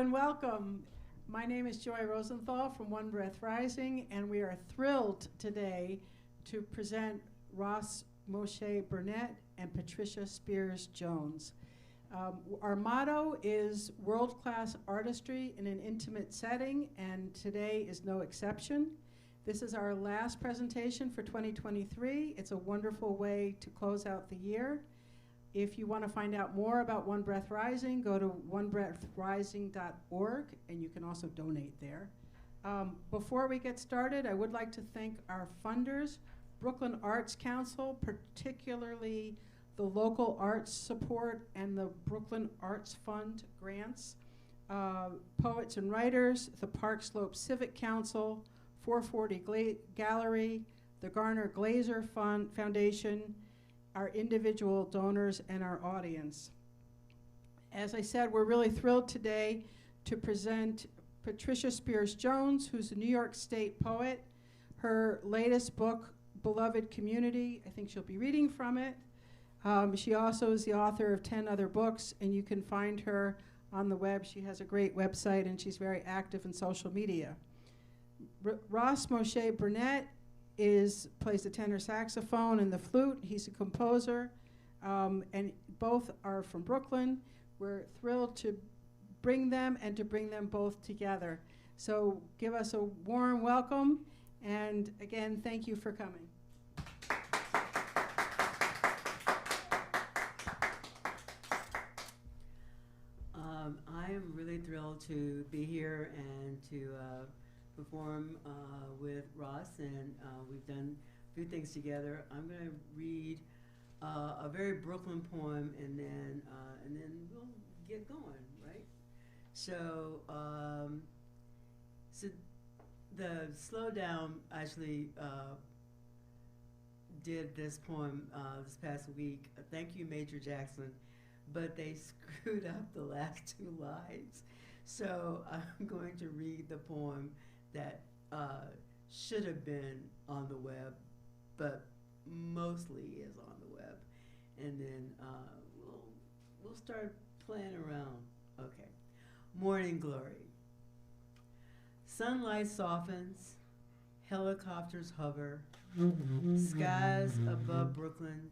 and welcome. My name is Joy Rosenthal from One Breath Rising, and we are thrilled today to present Ras, Moshe, Burnett, and Patricia Spears Jones. Our motto is world-class artistry in an intimate setting, and today is no exception. This is our last presentation for 2023. It's a wonderful way to close out the year. If you want to find out more about One Breath Rising, go to onebreathrising.org, and you can also donate there. Before we get started, I would like to thank our funders, Brooklyn Arts Council, particularly the local arts support and the Brooklyn Arts Fund grants, poets and writers, the Park Slope Civic Council, 440 Gallery, the Garner Glazer Foundation, our individual donors, and our audience. As I said, we're really thrilled today to present Patricia Spears Jones, who's a New York State poet. Her latest book, Beloved Community, I think she'll be reading from it. She also is the author of 10 other books, and you can find her on the web. She has a great website, and she's very active in social media. Ras Moshe Burnett plays the tenor saxophone and the flute. He's a composer, and both are from Brooklyn. We're thrilled to bring them and to bring them both together. So give us a warm welcome, and again, thank you for coming. I am really thrilled to be here and to perform with Ras, and we've done a few things together. I'm going to read a very Brooklyn poem, and then we'll get going, right? So, so the Slowdown actually did this poem this past week. Thank you, Major Jackson, but they screwed up the last two lines. So I'm going to read the poem that should have been on the web, but mostly is on the web. And then we'll start playing around. Okay. Morning Glory. Sunlight softens, helicopters hover, skies above Brooklyn,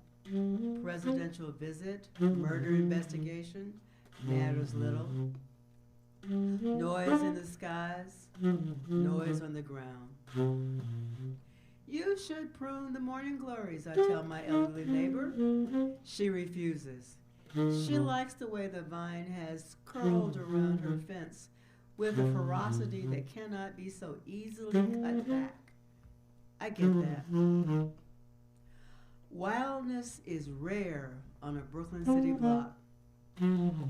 presidential visit, murder investigation, matters little. Noise in the skies, noise on the ground. You should prune the morning glories, I tell my elderly neighbor. She refuses. She likes the way the vine has curled around her fence with a ferocity that cannot be so easily cut back. I get that. Wildness is rare on a Brooklyn city block.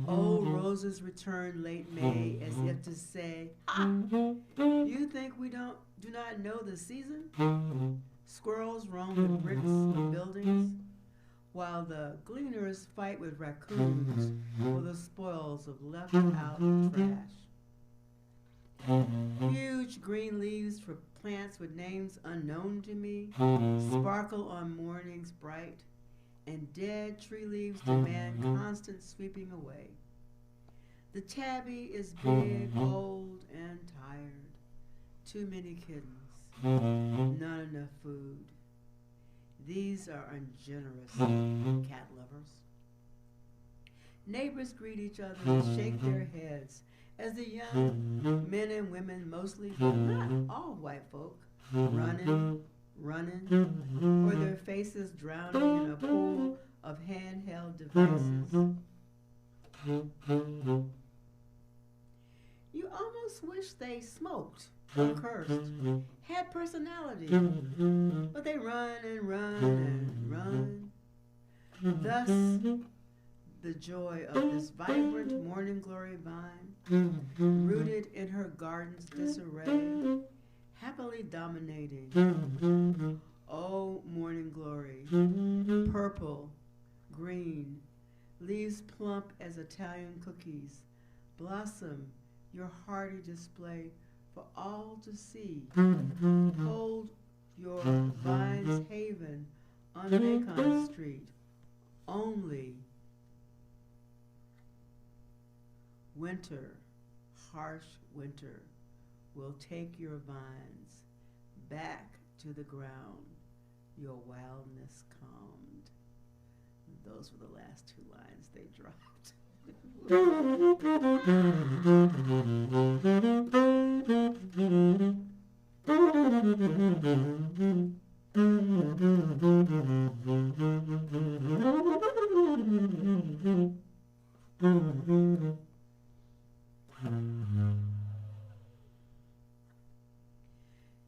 Old roses return late May as if to say, "Ha! You think we do not know the season?" Squirrels roam the bricks of buildings, while the gleaners fight with raccoons for the spoils of left-out trash. Huge green leaves for plants with names unknown to me sparkle on mornings bright, and dead tree leaves demand constant sweeping away. The tabby is big, old, and tired. Too many kittens, not enough food. These are ungenerous cat lovers. Neighbors greet each other and shake their heads as the young men and women, mostly, but not all white folk, running, or their faces drowning in a pool of handheld devices. You almost wish they smoked or cursed, had personality, but they run and run and run. Thus, the joy of this vibrant morning glory vine, rooted in her garden's disarray, happily dominating. Oh, morning glory, purple, green, leaves plump as Italian cookies, blossom your hearty display for all to see. Hold your vine's haven on Macon Street, only winter, harsh winter will take your vines back to the ground, your wildness calmed. Those were the last two lines they dropped.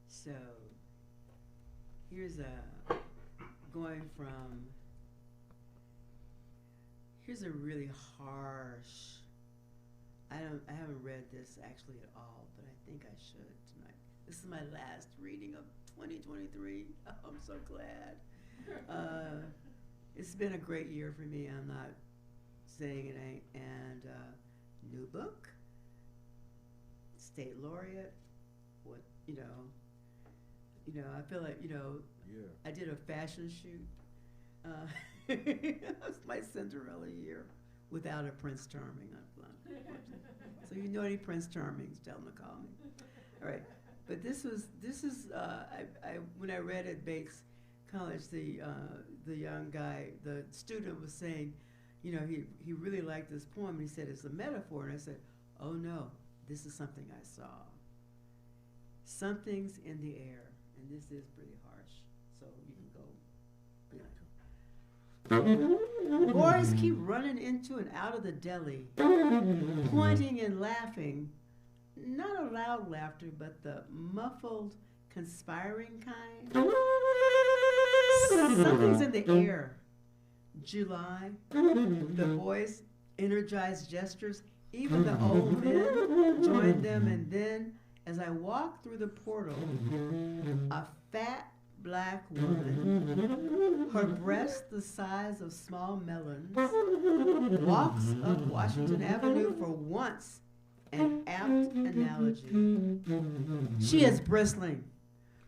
So here's going from, here's a really harsh, I haven't read this actually at all, but I think I should tonight. This is my last reading of 2023. I'm so glad. It's been a great year for me. I'm not saying it ain't. And new book, state laureate. What I feel like Yeah. I did a fashion shoot. It was my Cinderella year without a Prince Charming. So you know any Prince Charmings, tell them to call me. All right, but this is I when I read at Bates College, the young guy, the student was saying, he really liked this poem. And he said it's a metaphor, and I said, oh no, this is something I saw. Something's in the air, and this is pretty harsh. So you can go. Boys keep running into and out of the deli, pointing and laughing. Not a loud laughter, but the muffled, conspiring kind. Something's in the air. July, the boys' energized gestures, even the old men joined them, and then, as I walked through the portal, a fat black woman, her breasts the size of small melons, walks up Washington Avenue for once, an apt analogy. She is bristling,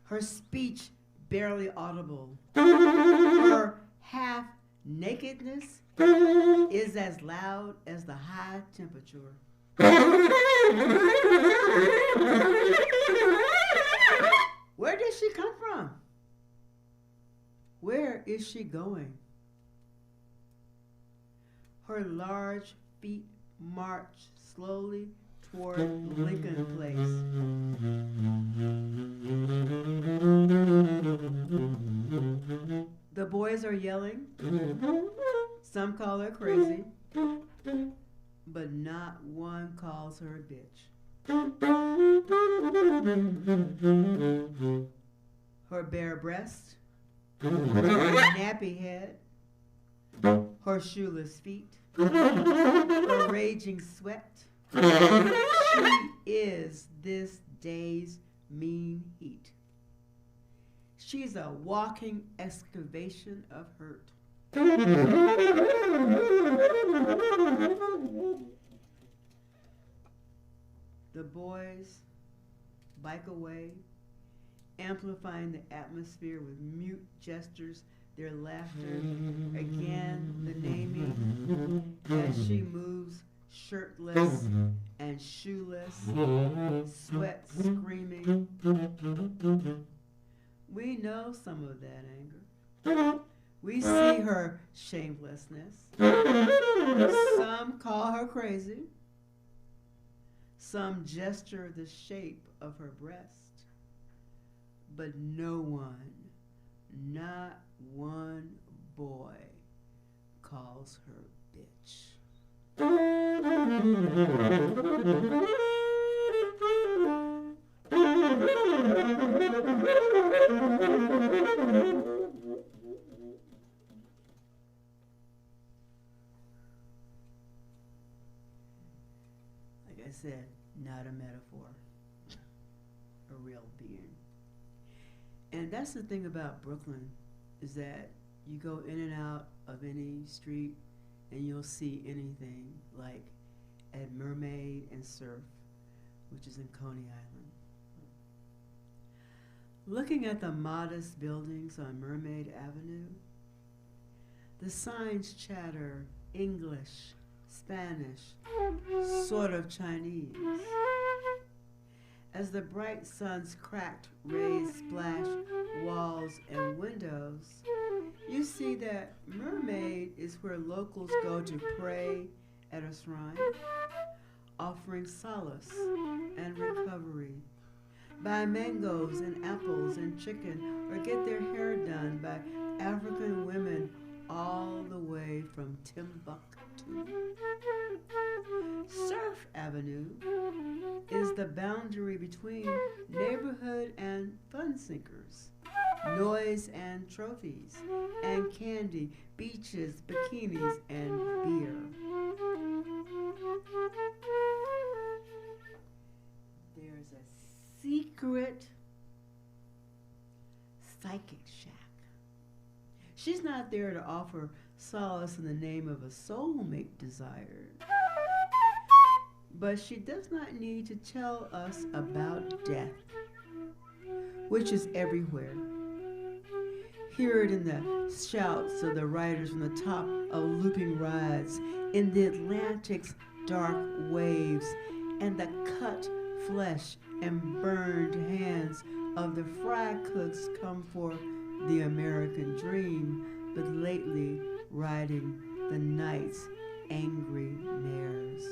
her speech barely audible. Her half-nakedness is as loud as the high temperature. Where did she come from? Where is she going? Her large feet march slowly toward Lincoln Place. The boys are yelling. Some call her crazy, but not one calls her a bitch. Her bare breast, her nappy head, her shoeless feet, her raging sweat. She is this day's mean heat. She's a walking excavation of hurt. The boys bike away, amplifying the atmosphere with mute gestures, their laughter, again the naming, as she moves shirtless and shoeless, sweat screaming. We know some of that anger. We see her shamelessness. Some call her crazy. Some gesture the shape of her breast. But no one, not one boy, calls her bitch. Like I said, not a metaphor, a real being. And that's the thing about Brooklyn, is that you go in and out of any street and you'll see anything, like at Mermaid and Surf, which is in Coney Island. Looking at the modest buildings on Mermaid Avenue, the signs chatter English, Spanish, sort of Chinese. As the bright sun's cracked rays splash walls and windows, you see that Mermaid is where locals go to pray at a shrine, offering solace and recovery. Buy mangoes and apples and chicken, or get their hair done by African women all the way from Timbuktu. Surf Avenue is the boundary between neighborhood and fun sinkers, noise and trophies, and candy, beaches, bikinis, and beer. There's a secret psychic shack. She's not there to offer solace in the name of a soulmate desired, but she does not need to tell us about death, which is everywhere. Hear it in the shouts of the riders from the top of looping rides, in the Atlantic's dark waves, and the cut flesh and burned hands of the fry cooks come for the American dream, but lately riding the night's angry mares.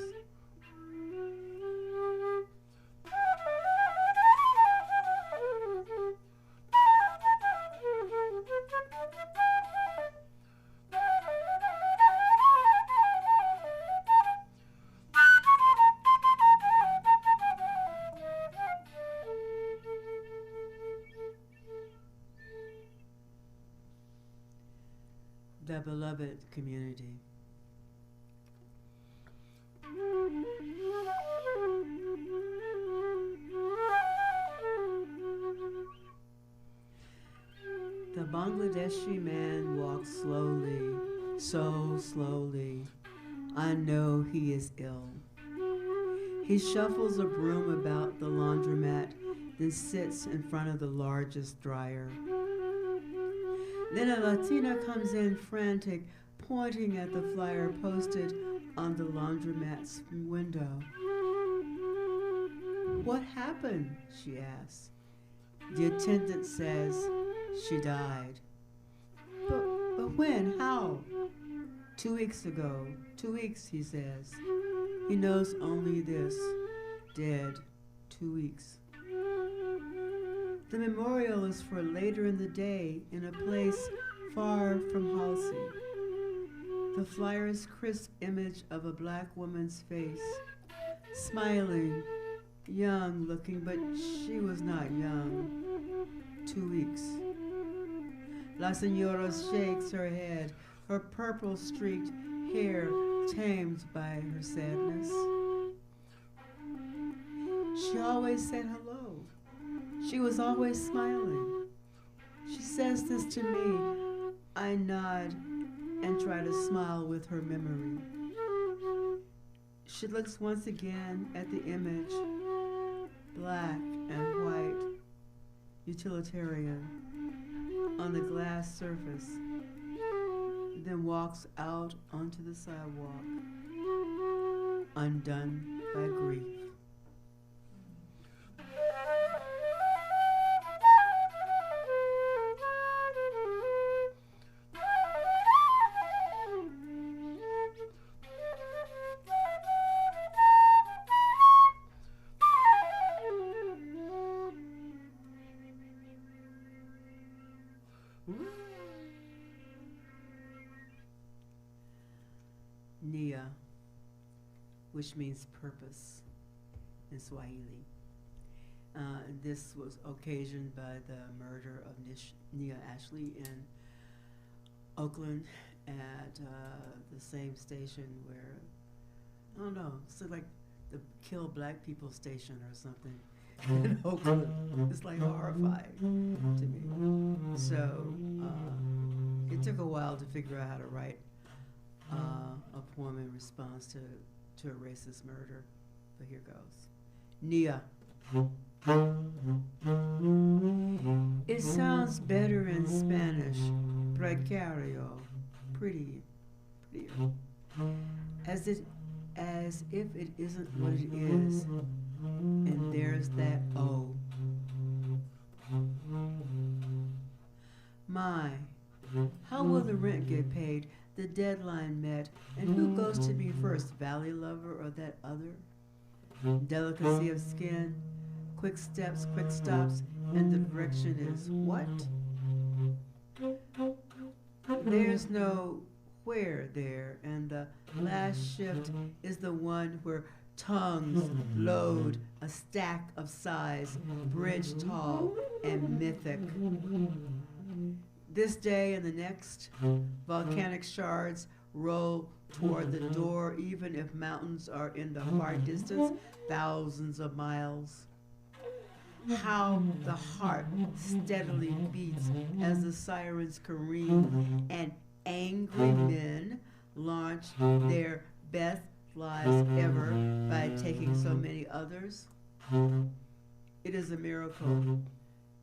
The beloved community. The Bangladeshi man walks slowly, so slowly. I know he is ill. He shuffles a broom about the laundromat, then sits in front of the largest dryer. Then a Latina comes in frantic, pointing at the flyer posted on the laundromat's window. What happened? She asks. The attendant says she died. But when? How? 2 weeks ago. 2 weeks, he says. He knows only this. Dead. 2 weeks. The memorial is for later in the day in a place far from Halsey. The flyer's crisp image of a black woman's face, smiling, young looking, but she was not young. 2 weeks. La Senora shakes her head, her purple streaked hair tamed by her sadness. She always said hello. She was always smiling. She says this to me. I nod and try to smile with her memory. She looks once again at the image, black and white, utilitarian, on the glass surface, then walks out onto the sidewalk, undone by grief. Nia, which means purpose in Swahili. This was occasioned by the murder of Nia Ashley in Oakland at the same station where, I don't know, it's like the Kill Black People station or something in Oakland. It's like horrifying to me. So it took a while to figure out how to write a poem in response to a racist murder, but here goes. Nia. It sounds better in Spanish, precario, prettier, as if it isn't what it is, and there's that get paid, the deadline met, and who goes to me first, Valley Lover or that other? Delicacy of skin, quick steps, quick stops, and the direction is what? There's no where there, and the last shift is the one where tongues load a stack of size, bridge tall and mythic. This day and the next, volcanic shards roll toward the door, even if mountains are in the far distance, thousands of miles. How the heart steadily beats as the sirens careen and angry men launch their best lives ever by taking so many others. It is a miracle,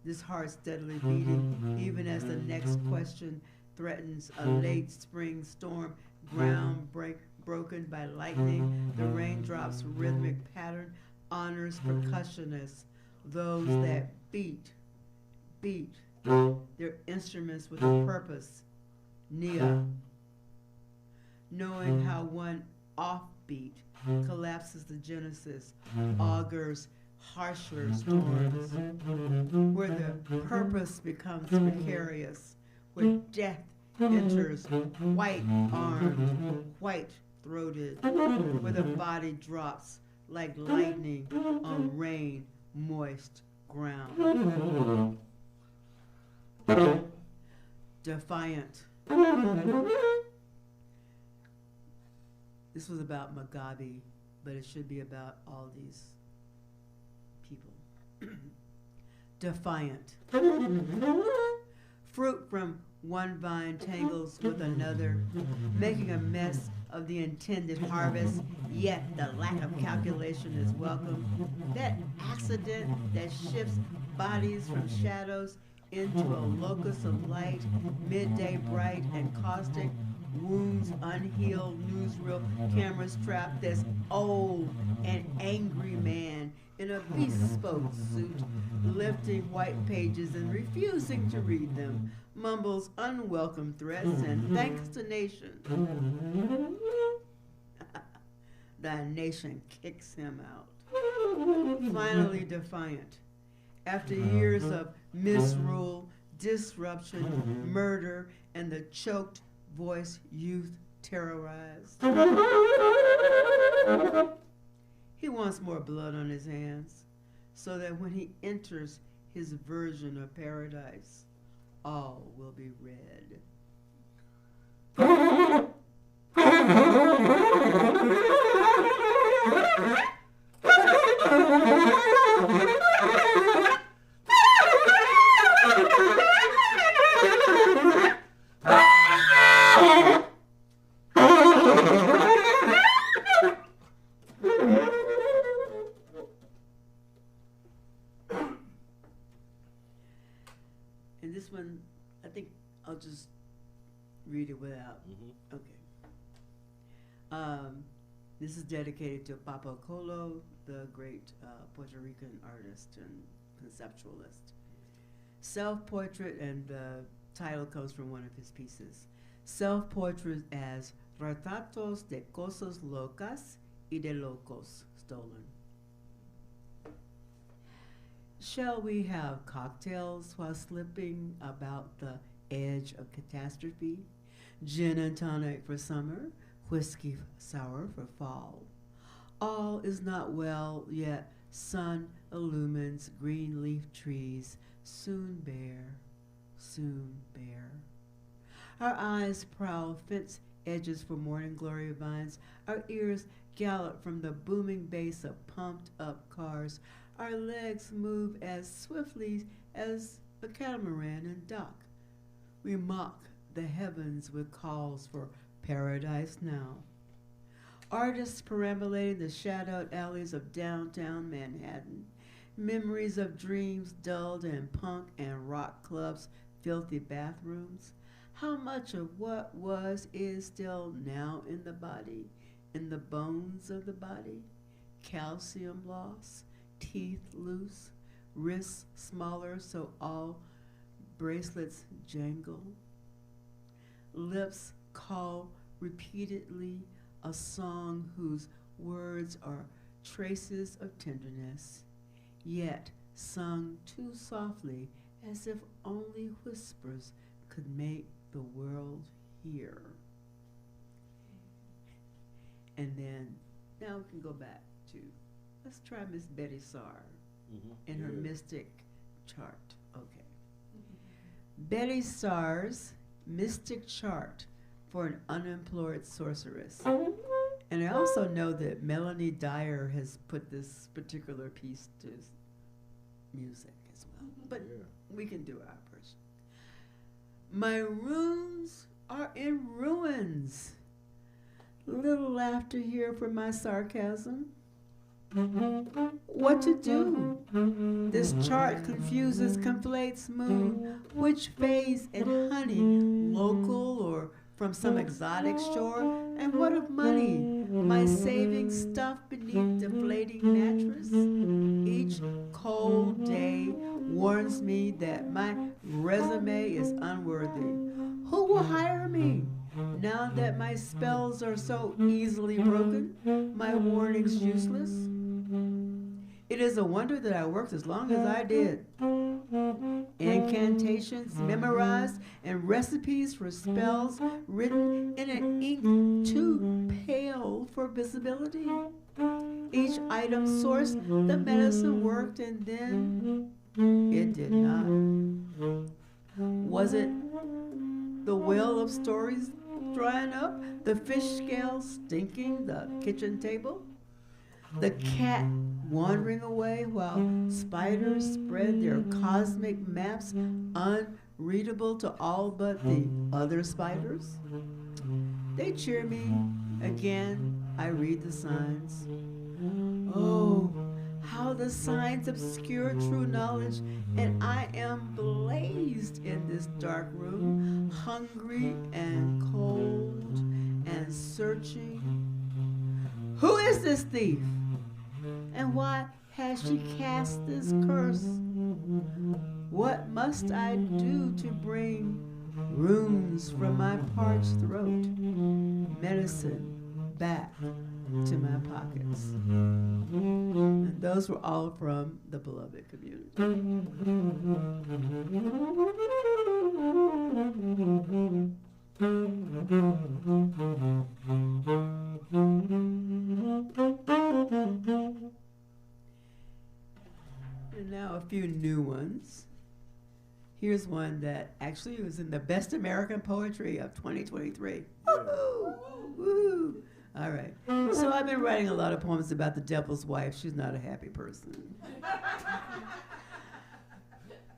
this heart steadily beating, even as the next question threatens a late spring storm, ground broken by lightning, the raindrops' rhythmic pattern honors percussionists, those that beat their instruments with a purpose, Nia, knowing how one offbeat collapses the genesis, augurs harsher storms, where the purpose becomes precarious, where death enters white-armed, white-throated, where the body drops like lightning on rain-moist ground. Defiant. This was about Mugabe, but it should be about all these people. Defiant. Fruit from one vine tangles with another, making a mess of the intended harvest, yet the lack of calculation is welcome. That accident that shifts bodies from shadows into a locus of light, midday bright and caustic, wounds unhealed, newsreel cameras trapped, this old and angry man in a bespoke suit, lifting white pages and refusing to read them, mumbles unwelcome threats and thanks to nation. The nation kicks him out. Finally defiant. After years of misrule, disruption, murder, and the choked voice youth terrorized. He wants more blood on his hands, so that when he enters his version of paradise, all will be red. And this one, I think I'll just read it without. Mm-hmm. Okay. This is dedicated to Papa Colo, the great Puerto Rican artist and conceptualist. Self-portrait, and the title comes from one of his pieces. Self-portrait as Retratos de Cosas Locas y de Locos Stolen. Shall we have cocktails while slipping about the edge of catastrophe? Gin and tonic for summer, whiskey sour for fall. All is not well, yet sun illumines green leaf trees, soon bare, soon bare. Our eyes prowl fence edges for morning glory vines. Our ears gallop from the booming bass of pumped up cars. Our legs move as swiftly as a catamaran in dock. We mock the heavens with calls for paradise now. Artists perambulating the shadowed alleys of downtown Manhattan. Memories of dreams dulled in punk and rock clubs, filthy bathrooms. How much of what was is still now in the body, in the bones of the body? Calcium loss, teeth loose, wrists smaller so all bracelets jangle. lips call repeatedly a song whose words are traces of tenderness, yet sung too softly as if only whispers could make the world hear. And then, now we can go back to, let's try Miss Betty Sarr in her mystic chart. Okay. Betty Sarr's mystic chart for an unemployed sorceress. And I also know that Melanie Dyer has put this particular piece to music as well. But we can do our version. My rooms are in ruins. Little laughter here for my sarcasm. What to do? This chart confuses, conflates mood, which phase in honey, local or from some exotic shore, and what of money? My savings stuffed beneath deflating mattress? Each cold day warns me that my resume is unworthy. Who will hire me? Now that my spells are so easily broken, my warnings useless. It is a wonder that I worked as long as I did. Incantations memorized and recipes for spells written in an ink too pale for visibility. Each item sourced, the medicine worked, and then it did not. Was it the well of stories drying up, the fish scales stinking the kitchen table, the cat wandering away while spiders spread their cosmic maps unreadable to all but the other spiders? They cheer me. Again, I read the signs. Oh, how the signs obscure true knowledge, and I am blazed in this dark room, hungry and cold and searching. Who is this thief? And why has she cast this curse? What must I do to bring runes from my parched throat, medicine back to my pockets? And those were all from the beloved community. And now a few new ones. Here's one that actually was in the Best American Poetry of 2023. Woo-hoo! Woo! All right. So I've been writing a lot of poems about the devil's wife. She's not a happy person.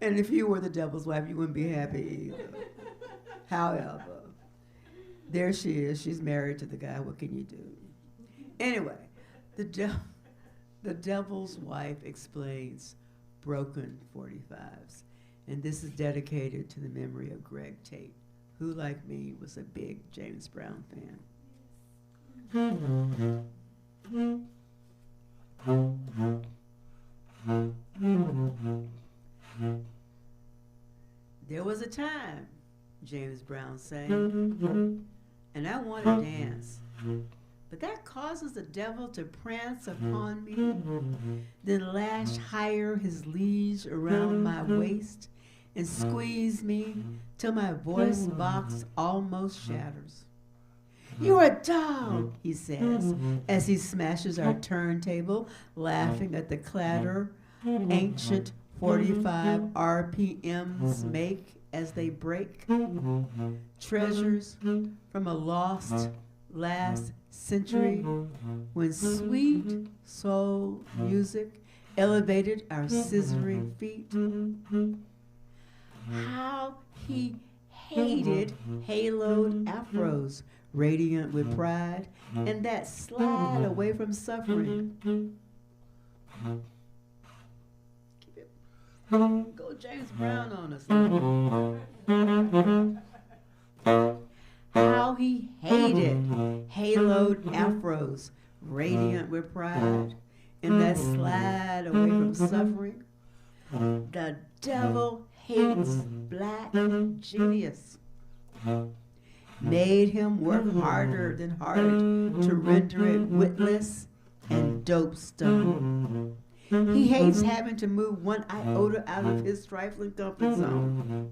And if you were the devil's wife, you wouldn't be happy either. However, there she is. She's married to the guy. What can you do? Anyway, the devil's wife explains broken 45s. And this is dedicated to the memory of Greg Tate, who, like me, was a big James Brown fan. There was a time, James Brown sang, and I want to dance. But that causes the devil to prance upon me, then lash higher his liege around my waist and squeeze me till my voice box almost shatters. You're a dog, he says, as he smashes our turntable, laughing at the clatter ancient 45 RPMs make as they break. Treasures from a lost last century when sweet soul music elevated our scissoring feet. How he hated haloed afros, radiant with pride, and that slide away from suffering. Keep it. Go James Brown on us. How he hated haloed afros, radiant with pride, and that slide away from suffering. The devil hates black genius. made him work harder than hard to render it witless and dope-stone. He hates having to move one iota out of his trifling comfort zone.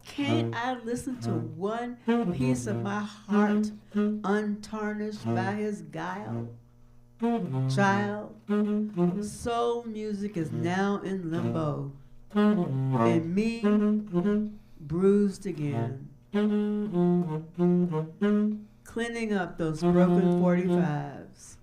Can't I listen to one piece of my heart untarnished by his guile? Child, soul music is now in limbo, and me bruised again, cleaning up those broken 45s.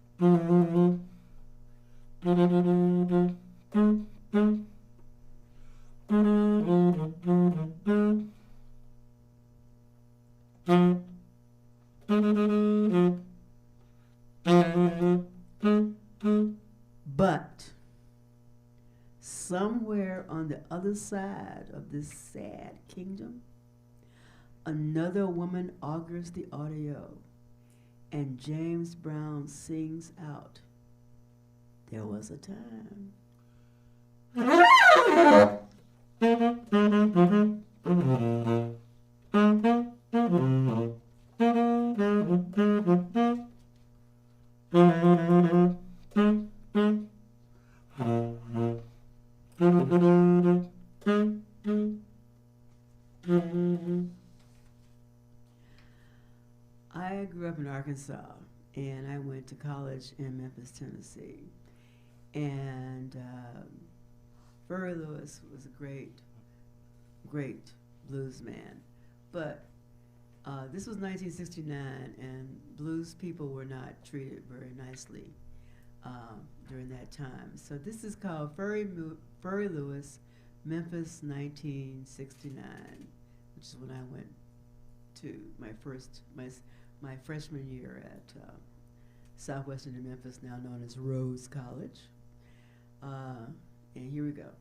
But somewhere on the other side of this sad kingdom, another woman augurs the audio, and James Brown sings out, "There was a time." I grew up in Arkansas, and I went to college in Memphis, Tennessee. And Furry Lewis was a great blues man. But this was 1969, and blues people were not treated very nicely during that time. So this is called Furry Lewis, Memphis, 1969, which is when I went to my freshman year at Southwestern in Memphis, now known as Rhodes College. And here we go.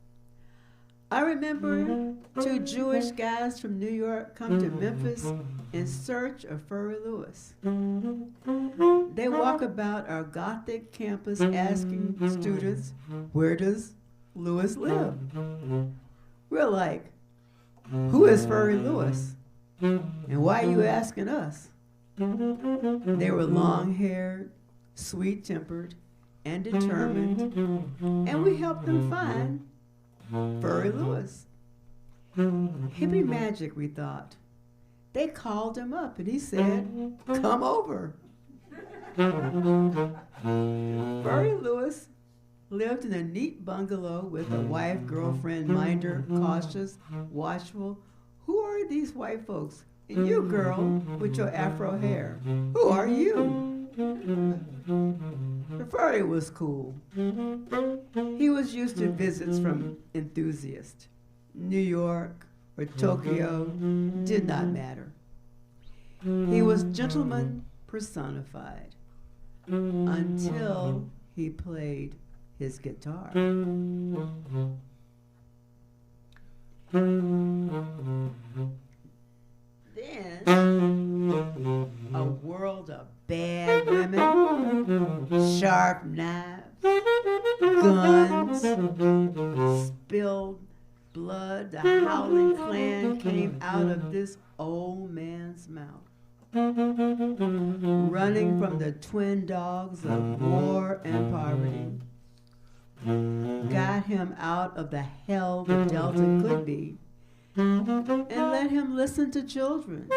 I remember two Jewish guys from New York come to Memphis in search of Furry Lewis. They walk about our Gothic campus asking students, "Where does Lewis live?" We're like, "Who is Furry Lewis? And why are you asking us?" They were long-haired, sweet-tempered, and determined, and we helped them find Furry Lewis. Hippie magic, we thought. They called him up, and he said, "Come over." Furry Lewis lived in a neat bungalow with a wife, girlfriend, minder, cautious, watchful. "Who are these white folks? And you, girl, with your afro hair, who are you?" Furry was cool. He was used to visits from enthusiasts. New York or Tokyo did not matter. He was gentleman personified until he played his guitar. Then a world of bad women, sharp knives, guns, spilled blood. The howling clan came out of this old man's mouth, running from the twin dogs of war and poverty. Got him out of the hell the Delta could be, and let him listen to children.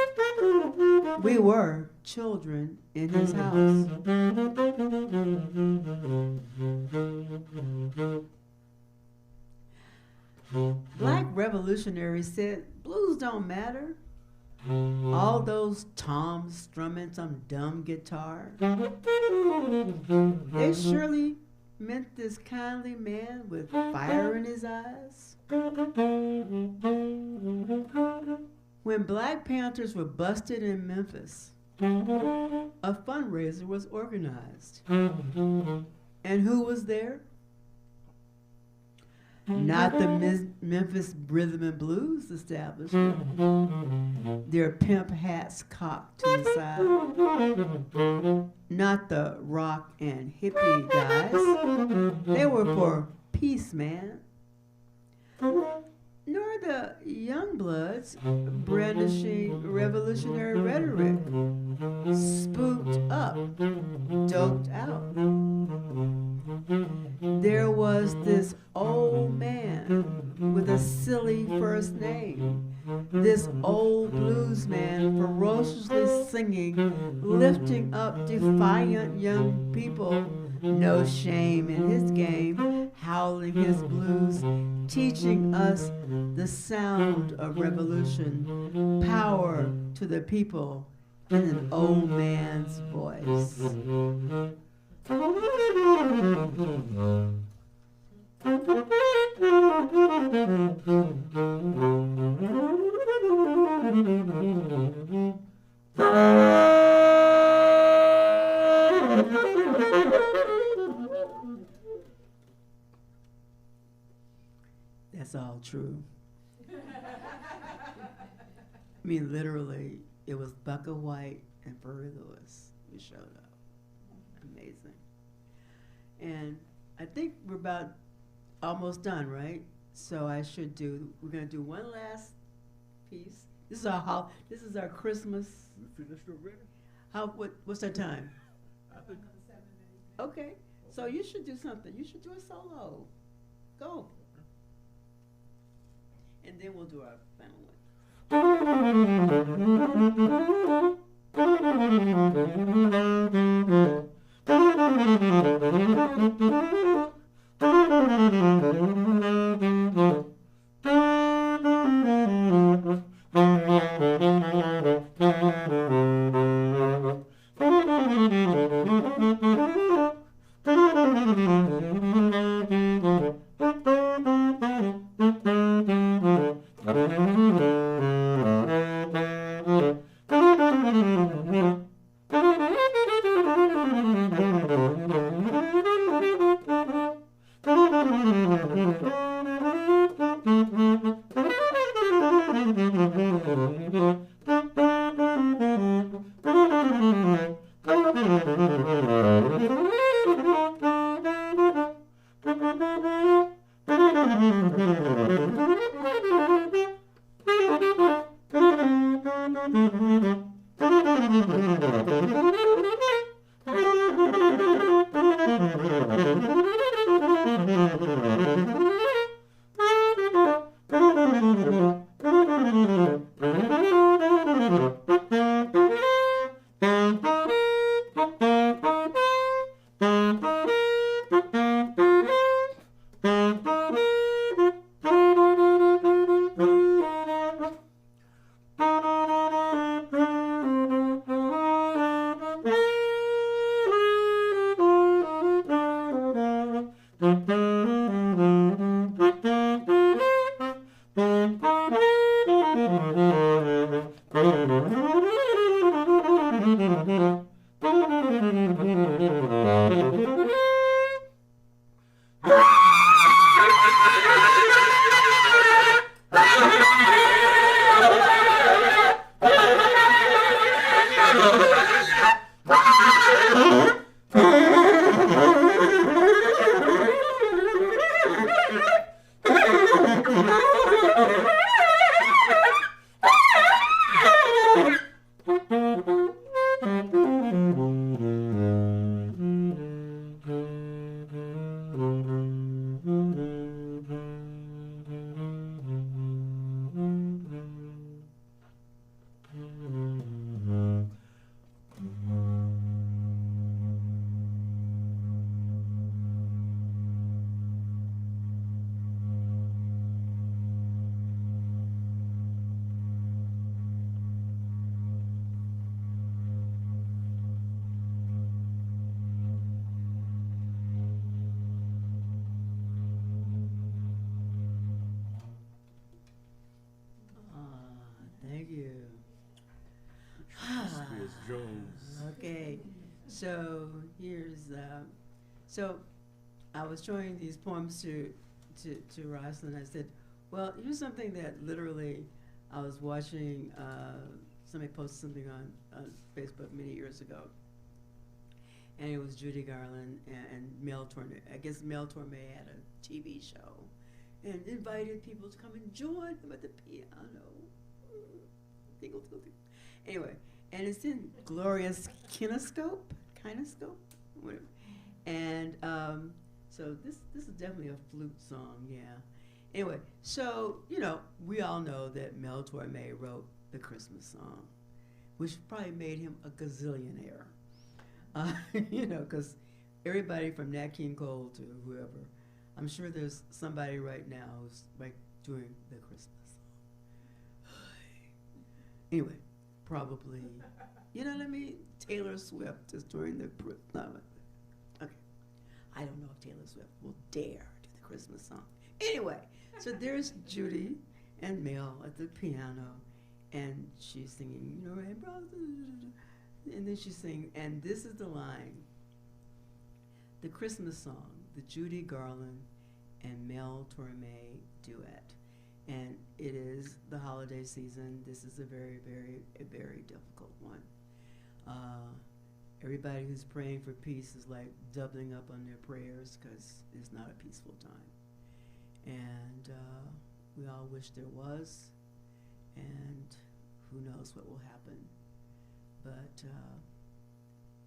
We were children in his house. Black revolutionaries said blues don't matter. All those toms strumming some dumb guitar. They surely meant this kindly man with fire in his eyes. When Black Panthers were busted in Memphis, a fundraiser was organized. And who was there? Not the Memphis Rhythm and Blues establishment. Their pimp hats cocked to the side. Not the rock and hippie guys. They were for peace, man. nor the young bloods brandishing revolutionary rhetoric, spooked up, doped out. There was this old man with a silly first name, this old blues man ferociously singing, lifting up defiant young people, no shame in his game, howling his blues, teaching us the sound of revolution, power to the people in an old man's voice. That's all true. I mean, literally, it was Bucka White and Burry Lewis who showed up. Amazing. And I think we're about almost done, right? So we're gonna do one last piece. This is our Christmas. We finished already? What's our time? I think. Okay, so you should do something. You should do a solo. Go. And then we'll do our final one. Thank you. Spears Jones. Okay, so so I was showing these poems to Ras, and I said, well, here's something that literally I was watching, somebody posted something on Facebook many years ago, and it was Judy Garland and Mel Torme. I guess Mel Torme had a TV show, and invited people to come and join him at the piano. Tingle, tingle, tingle. Anyway, and it's in glorious kinescope, whatever. And so this is definitely a flute song, yeah. Anyway, so we all know that Mel Torme wrote the Christmas song, which probably made him a gazillionaire. Because everybody from Nat King Cole to whoever, I'm sure there's somebody right now who's like doing the Christmas song. Anyway, probably, what I mean? Taylor Swift is doing the okay. I don't know if Taylor Swift will dare do the Christmas song. Anyway, so there's Judy and Mel at the piano, and she's singing, and then she's singing, and this is the line, the Christmas song, the Judy Garland and Mel Torme duet. And it is the holiday season. This is a very, very difficult one. Everybody who's praying for peace is like doubling up on their prayers because it's not a peaceful time. And we all wish there was, and who knows what will happen. But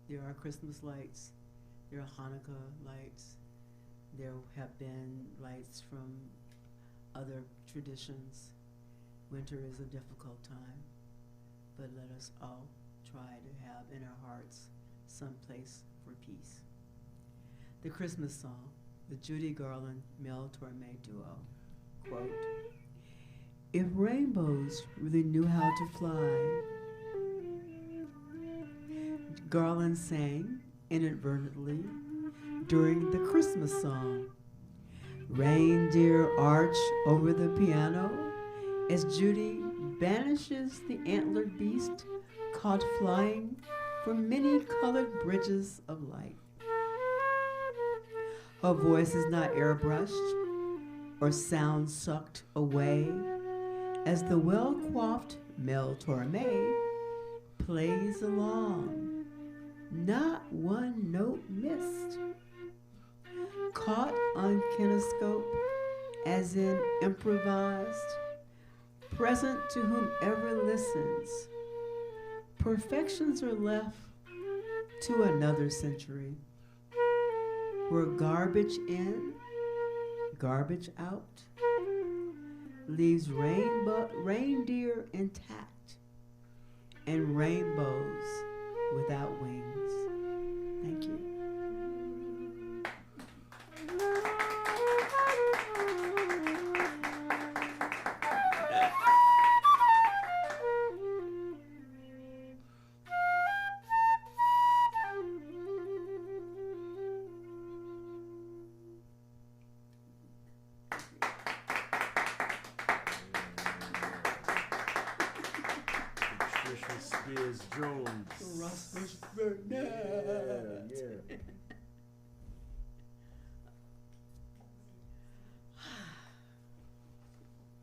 there are Christmas lights, there are Hanukkah lights, there have been lights from other traditions. Winter is a difficult time, but let us all try to have in our hearts some place for peace. The Christmas song, the Judy Garland Mel Torme duo, quote, "If rainbows really knew how to fly," Garland sang inadvertently during the Christmas song. Reindeer arch over the piano as Judy banishes the antlered beast caught flying from many colored bridges of light. Her voice is not airbrushed or sound sucked away as the well-coiffed Mel Torme plays along, not one note missed. Caught on kinescope, as in improvised, present to whomever listens. Perfections are left to another century, where garbage in, garbage out, leaves reindeer intact and rainbows without wings. Thank you. Patricia Spears Jones. Ras and Burnett. Yeah.